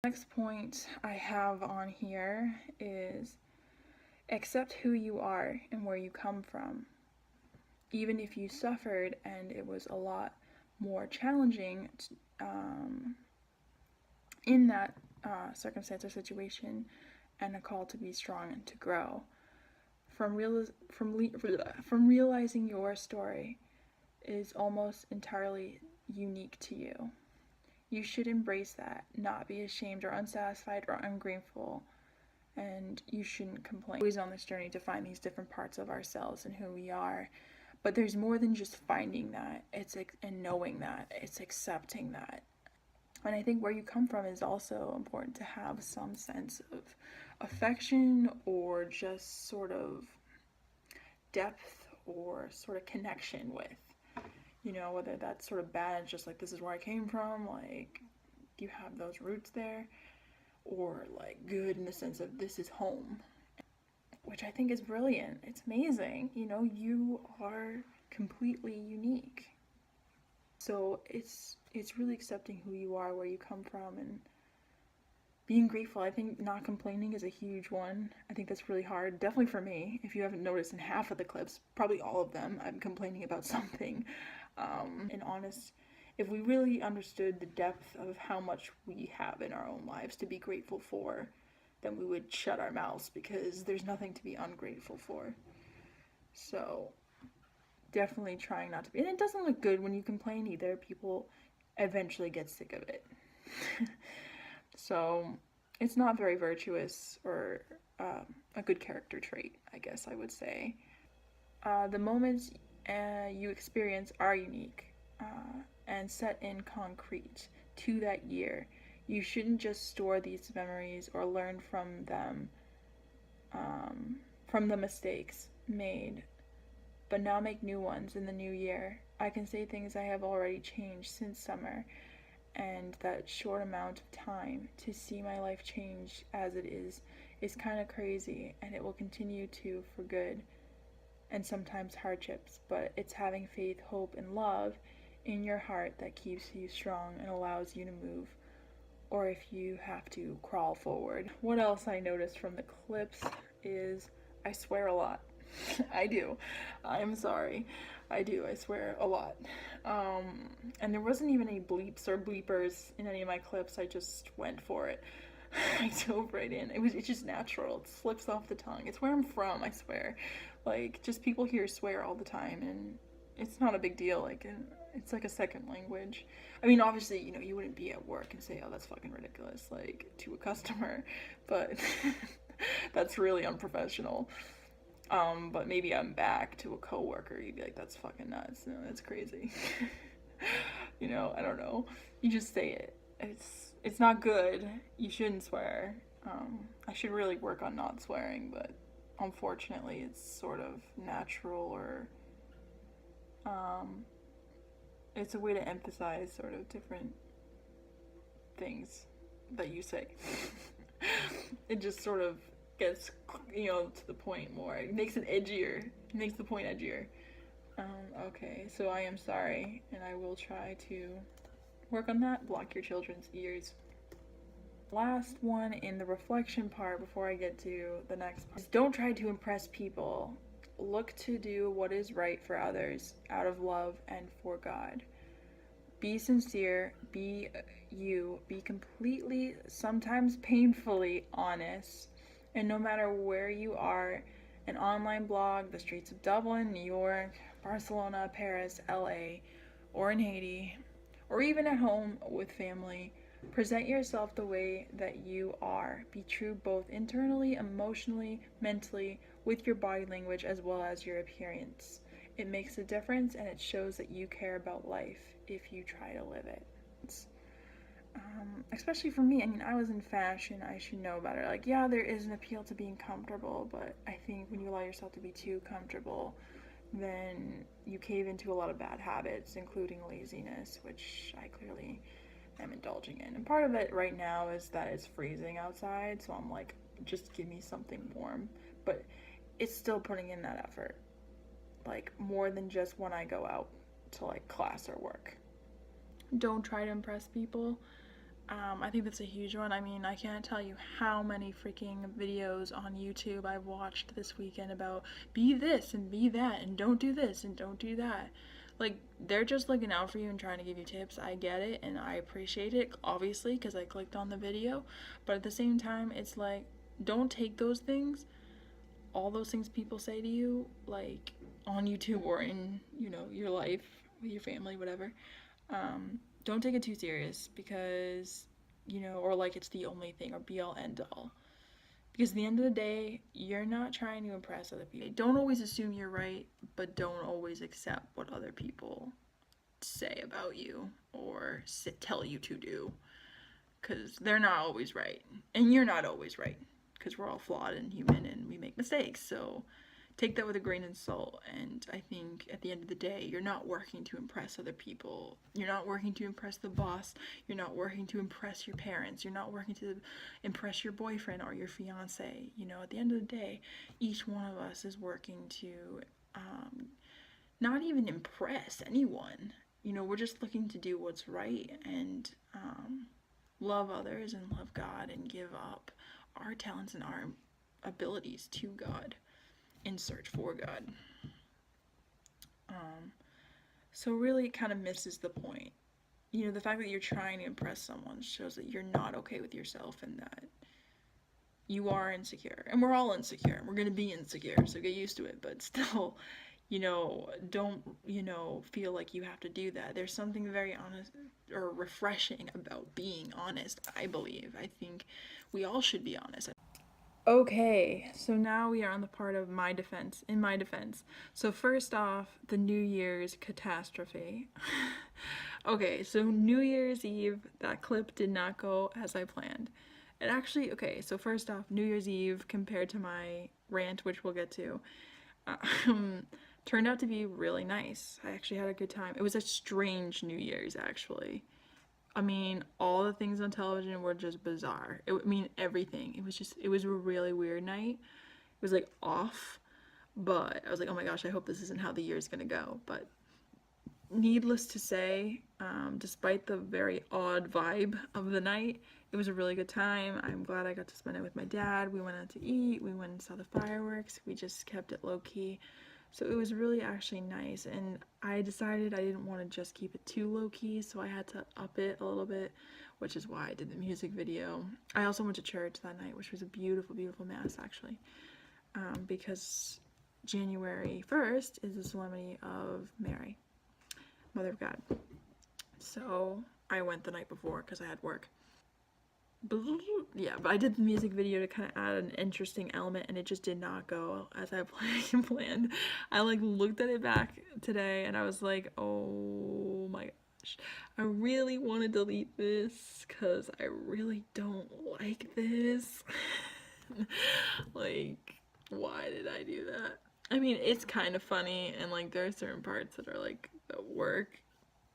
Next point I have on here is accept who you are and where you come from. Even if you suffered and it was a lot more challenging in that circumstance or situation, and a call to be strong and to grow. From realizing your story is almost entirely unique to you. You should embrace that, not be ashamed or unsatisfied or ungrateful, and you shouldn't complain. We're always on this journey to find these different parts of ourselves and who we are, but there's more than just finding that. And knowing that. It's accepting that. And I think where you come from is also important to have some sense of affection or just sort of depth or sort of connection with. You know, whether that's sort of bad, just like this is where I came from, like, do you have those roots there? Or like good in the sense of this is home, which I think is brilliant. It's amazing. You know, you are completely unique. So it's really accepting who you are, where you come from, and being grateful. I think not complaining is a huge one. I think that's really hard, definitely for me. If you haven't noticed in half of the clips, probably all of them, I'm complaining about something. And honest, if we really understood the depth of how much we have in our own lives to be grateful for, then we would shut our mouths, because there's nothing to be ungrateful for. So definitely trying not to be. And it doesn't look good when you complain either. People eventually get sick of it. So it's not very virtuous or a good character trait, I guess I would say. The moments you experience are unique and set in concrete to that year. You shouldn't just store these memories or learn from them, from the mistakes made, but now make new ones in the new year. I can say things I have already changed since summer, and that short amount of time to see my life change as it is kind of crazy, and it will continue to for good and sometimes hardships, but it's having faith, hope, and love in your heart that keeps you strong and allows you to move, or if you have to, crawl forward. What else I noticed from the clips is I swear a lot. I do. I'm sorry. I do. I swear a lot. And there wasn't even any bleeps or bleepers in any of my clips. I just went for it. I dove right in. It's just natural. It slips off the tongue. It's where I'm from, I swear. Like, just people here swear all the time, and it's not a big deal. Like, it's like a second language. I mean, obviously, you know, you wouldn't be at work and say, oh, that's fucking ridiculous, like, to a customer, but that's really unprofessional. But maybe I'm back to a coworker, you'd be like, that's fucking nuts. No, that's crazy. You know, I don't know. You just say it. It's not good. You shouldn't swear. I should really work on not swearing, but unfortunately it's sort of natural, or it's a way to emphasize sort of different things that you say. It just sort of gets, you know, to the point more. It makes it edgier. It makes the point edgier. Okay, so I am sorry, and I will try to work on that. Block your children's ears. Last one in the reflection part before I get to the next part is don't try to impress people. Look to do what is right for others out of love and for God. Be sincere, be you, be completely, sometimes painfully honest, and no matter where you are, an online blog, the streets of Dublin, New York, Barcelona, Paris, LA, or in Haiti, or even at home with family, present yourself the way that you are. Be true both internally, emotionally, mentally, with your body language as well as your appearance. It makes a difference, and it shows that you care about life if you try to live it. Especially for me, I mean, I was in fashion, I should know better. Like, yeah, there is an appeal to being comfortable, but I think when you allow yourself to be too comfortable, then you cave into a lot of bad habits, including laziness, which I clearly am indulging in. And part of it right now is that it's freezing outside, so I'm like, just give me something warm. But it's still putting in that effort, like more than just when I go out to like class or work. Don't try to impress people. I think that's a huge one. I mean, I can't tell you how many freaking videos on YouTube I've watched this weekend about be this and be that and don't do this and don't do that. Like, they're just looking out for you and trying to give you tips. I get it and I appreciate it, obviously, because I clicked on the video. But at the same time, it's like, don't take those things, all those things people say to you, like on YouTube or in, your life with your family, whatever. Don't take it too serious because, or like it's the only thing or be all end all. Because at the end of the day, you're not trying to impress other people. Don't always assume you're right, but don't always accept what other people say about you or tell you to do. Because they're not always right. And you're not always right. Because we're all flawed and human and we make mistakes. So take that with a grain of salt. And I think at the end of the day, you're not working to impress other people. You're not working to impress the boss. You're not working to impress your parents. You're not working to impress your boyfriend or your fiance. At the end of the day, each one of us is working to not even impress anyone. We're just looking to do what's right and love others and love God and give up our talents and our abilities to God in search for God. So really it kind of misses the point. The fact that you're trying to impress someone shows that you're not okay with yourself and that you are insecure. And we're all insecure. And we're going to be insecure, so get used to it. But still, don't, feel like you have to do that. There's something very honest or refreshing about being honest, I believe. I think we all should be honest. Okay, so now we are on the part of in my defense. So first off, the New Year's catastrophe. Okay, so New Year's Eve, that clip did not go as I planned. It actually, okay, so first off, New Year's Eve compared to my rant, which we'll get to, turned out to be really nice. I actually had a good time. It was a strange New Year's, actually. I mean, all the things on television were just bizarre. Everything. It was a really weird night. It was like off, but I was like, oh my gosh, I hope this isn't how the year's gonna go. But needless to say, despite the very odd vibe of the night, it was a really good time. I'm glad I got to spend it with my dad. We went out to eat, we went and saw the fireworks, we just kept it low key. So it was really actually nice, and I decided I didn't want to just keep it too low-key, so I had to up it a little bit, which is why I did the music video. I also went to church that night, which was a beautiful, beautiful mass, actually, because January 1st is the Solemnity of Mary, Mother of God. So I went the night before because I had work. Yeah, but I did the music video to kind of add an interesting element, and it just did not go as I planned. I looked at it back today and I was like, oh my gosh, I really want to delete this because I really don't like this. Why did I do that? I mean, it's kind of funny, and there are certain parts that are that work,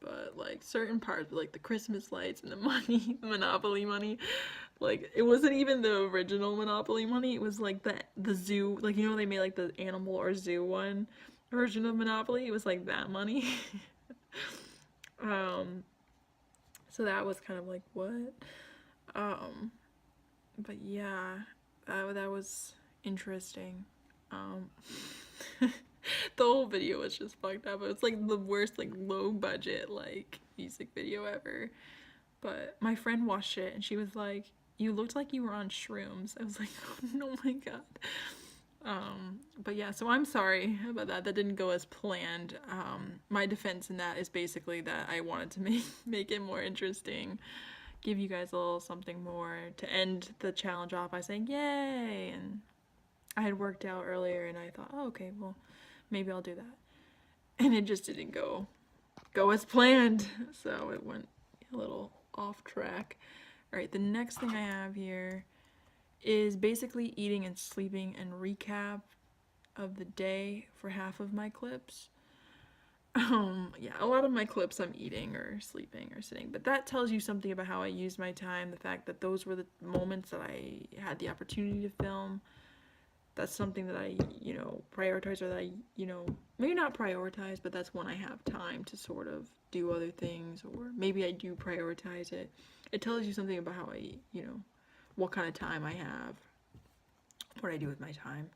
but certain parts with the Christmas lights and the money, the Monopoly money, it wasn't even the original Monopoly money. It was the zoo, they made the animal or zoo one version of Monopoly. It was that money. So that was kind of what? But yeah, that was interesting. The whole video was just fucked up. It was the worst low budget music video ever. But my friend watched it and she was like, you looked like you were on shrooms. I was like, oh my god. But yeah, so I'm sorry about that. That didn't go as planned. My defense in that is basically that I wanted to make it more interesting, give you guys a little something more to end the challenge off by saying yay. And I had worked out earlier and I thought, oh, okay, well, maybe I'll do that. And it just didn't go as planned. So it went a little off track. All right, the next thing I have here is basically eating and sleeping and recap of the day for half of my clips. Yeah, a lot of my clips I'm eating or sleeping or sitting, but that tells you something about how I used my time, the fact that those were the moments that I had the opportunity to film. that's something that I, prioritize, or that I, maybe not prioritize, but that's when I have time to sort of do other things, or maybe I do prioritize it. It tells you something about how I, what kind of time I have, what I do with my time.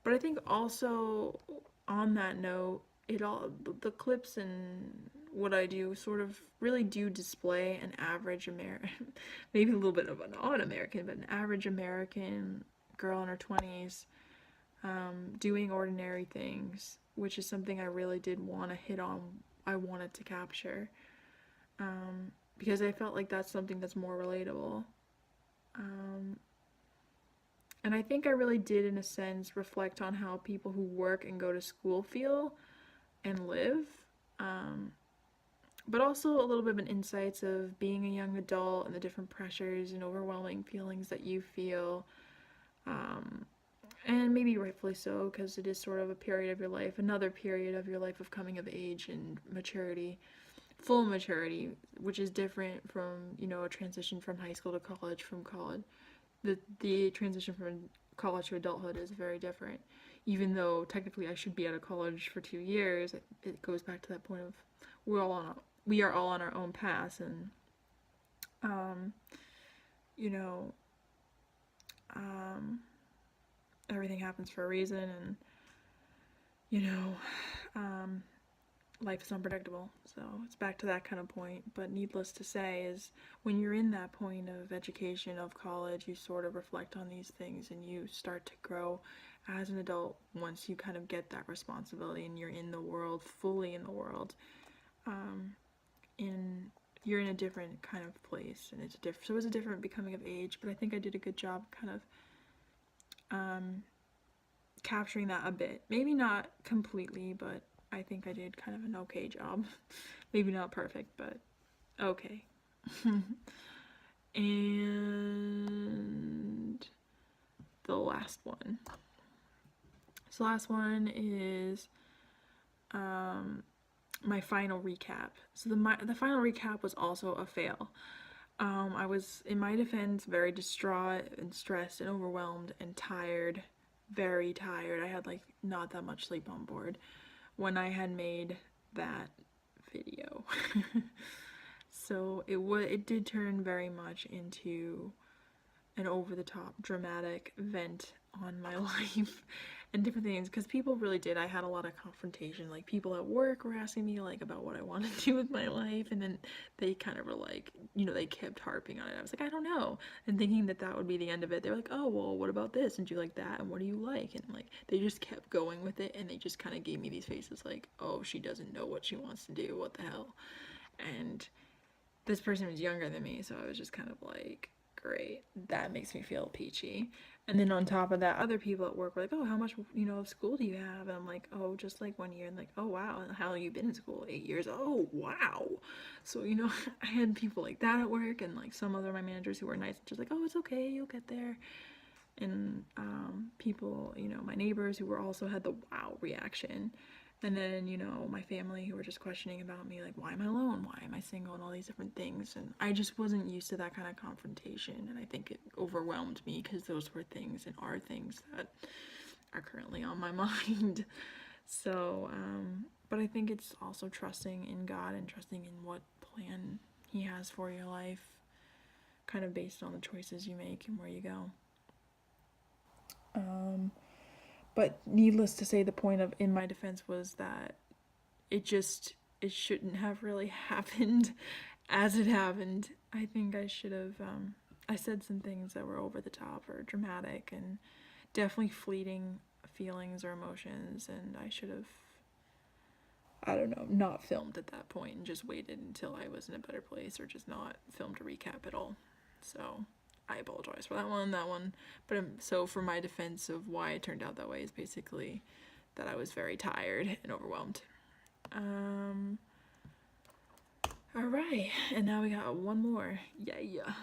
But I think also on that note, the clips and what I do sort of really do display an average American, maybe a little bit of an odd American, but an average American girl in her 20s, doing ordinary things, which is something I really did want to hit on. I wanted to capture, because I felt like that's something that's more relatable. And I think I really did, in a sense, reflect on how people who work and go to school feel and live. But also a little bit of an insights of being a young adult and the different pressures and overwhelming feelings that you feel. And maybe rightfully so, because it is sort of a period of your life, another period of your life of coming of age and maturity, full maturity, which is different from, a transition from high school to college, from college. The transition from college to adulthood is very different. Even though technically I should be out of college for 2 years, it goes back to that point of we are all on our own paths, and you know, everything happens for a reason, and life is unpredictable. So it's back to that kind of point. But needless to say, is when you're in that point of education, of college, you sort of reflect on these things and you start to grow as an adult once you kind of get that responsibility and you're in the world, fully in the world. You're in a different kind of place, and so it's a different becoming of age. But I think I did a good job kind of capturing that a bit. Maybe not completely, but I think I did kind of an okay job. Maybe not perfect, but okay. And the last one. So last one is my final recap. So the final recap was also a fail. I was, in my defense, very distraught and stressed and overwhelmed and tired, very tired. I had like not that much sleep on board when I had made that video. So it did turn very much into an over-the-top dramatic vent on my life and different things, because people really did. I had a lot of confrontation. Like, people at work were asking me like about what I wanted to do with my life, and then they kind of were like, they kept harping on it. I was like, I don't know, and thinking that would be the end of it. They were like, oh well, what about this, and do you like that, and what do you like, and like they just kept going with it, and they just kind of gave me these faces like, oh, she doesn't know what she wants to do, what the hell. And this person was younger than me, so I was just kind of like, great, that makes me feel peachy. And then on top of that, other people at work were like, oh, how much, of school do you have? And I'm like, oh, just like 1 year. And like, oh, wow, how long have you been in school? 8 years. Oh, wow. So, I had people like that at work, and like some other of my managers who were nice, just like, oh, it's okay, you'll get there. And people, my neighbors who were also had the wow reaction. And then, my family who were just questioning about me, like, why am I alone? Why am I single? And all these different things. And I just wasn't used to that kind of confrontation. And I think it overwhelmed me, because those were things and are things that are currently on my mind. So, but I think it's also trusting in God and trusting in what plan He has for your life, kind of based on the choices you make and where you go. But needless to say, the point of in my defense was that it shouldn't have really happened as it happened. I think I should have, I said some things that were over the top or dramatic and definitely fleeting feelings or emotions, and I should have, I don't know, not filmed at that point and just waited until I was in a better place, or just not filmed a recap at all. So I apologize for that one. But so for my defense of why it turned out that way is basically that I was very tired and overwhelmed. All right, and now we got one more. Yeah.